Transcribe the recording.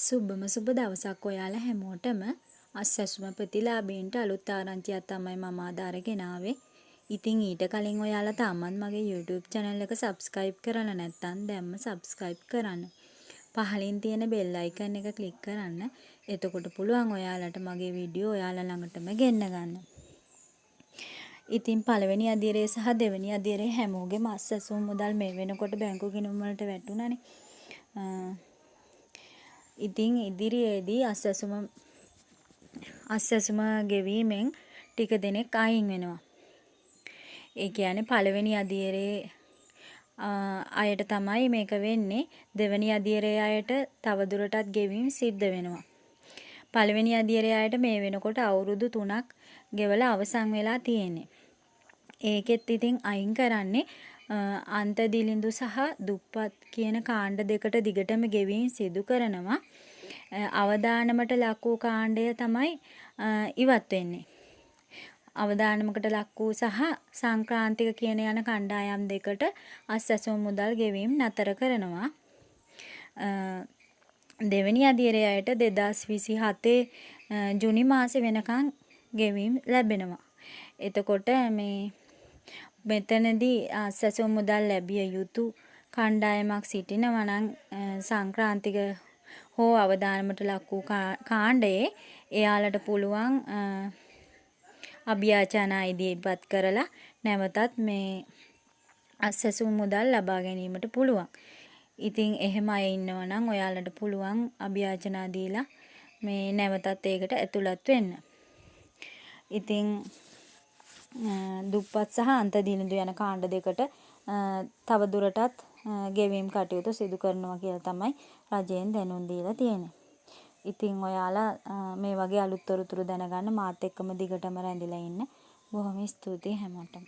සුබම සුබ දවසක් ඔයාලා හැමෝටම අස්සැසුම ප්‍රතිලාභීන්ට අලුත් ආරංචියක් තමයි මම අද අරගෙන ආවේ. ඉතින් ඊට කලින් ඔයාලා තාමත් මගේ YouTube channel එක subscribe කරලා නැත්නම් දැන්ම subscribe කරන්න. පහලින් තියෙන bell icon එක click කරන්න. එතකොට පුළුවන් ඔයාලට මගේ වීඩියෝ ඔයාලා ළඟටම ගෙන්න ගන්න. ඉතින් පළවෙනි අදියරේ සහ දෙවෙනි අදියරේ හැමෝගෙම අස්සැසුම් මුදල් මේ වෙනකොට බැංකු ගිණුම් වලට වැටුණානේ. ඉතින් ඉදිරියේදී අස්සැසුම ගෙවීමෙන් ටික දෙනෙක් අයින් වෙනවා. ඒ කියන්නේ පළවෙනි අදියරේ අයට තමයි මේක වෙන්නේ. දෙවෙනි අදියරේ අයට තවදුරටත් ගෙවීම් සිද්ධ වෙනවා. පළවෙනි අදියරේ අයට මේ වෙනකොට අවුරුදු 3ක් ගෙවලා අවසන් වෙලා තියෙන්නේ. ඒකෙත් ඉතින් අයින් කරන්නේ අන්ත දිලිඳු සහ දුප්පත් කියන කාණ්ඩ දෙකට දිගටම ගෙවීම් සිදු කරනවා. අවදානමට ලක් වූ කාණ්ඩය තමයි ඉවත් වෙන්නේ. අවදානමකට ලක් වූ සහ සංක්‍රාන්තික කියන යන කණ්ඩායම් දෙකට අස්සැසුම් මුදල් ගෙවීම් නතර කරනවා. දෙවෙනි අදියරේ අයට 2027 ජුනි මාසේ වෙනකන් ගෙවීම් ලැබෙනවා. එතකොට මෙතනදී අස්සැසුම් මුදල් ලැබිය යුතු කණ්ඩායමක් සිටිනවා නම් සංක්‍රාන්තික හෝ අවදානමට ලක් වූ කාණ්ඩයේ එයාලට පුළුවන් අභියාචනා ඉදිරිපත් කරලා නැවතත් මේ අස්සැසුම් මුදල් ලබා ගැනීමට පුළුවන්. ඉතින් එහෙම අය ඉන්නවා නම් ඔයාලට පුළුවන් අභියාචනා දීලා මේ නැවතත් ඒකට ඇතුළත් වෙන්න. ඉතින් දුප්පත් සහ අන්ත දිලිඳු යන කාණ්ඩ දෙකට තව දුරටත් ගෙවීම් කටයුතු සිදු කරනවා කියලා තමයි රජයෙන් දැනුම් දීලා තියෙන්නේ. ඉතින් ඔයාලා මේ වගේ අලුත් තොරතුරු දැනගන්න මාත් එක්කම දිගටම රැඳිලා ඉන්න. බොහොම ස්තුතියි හැමෝටම.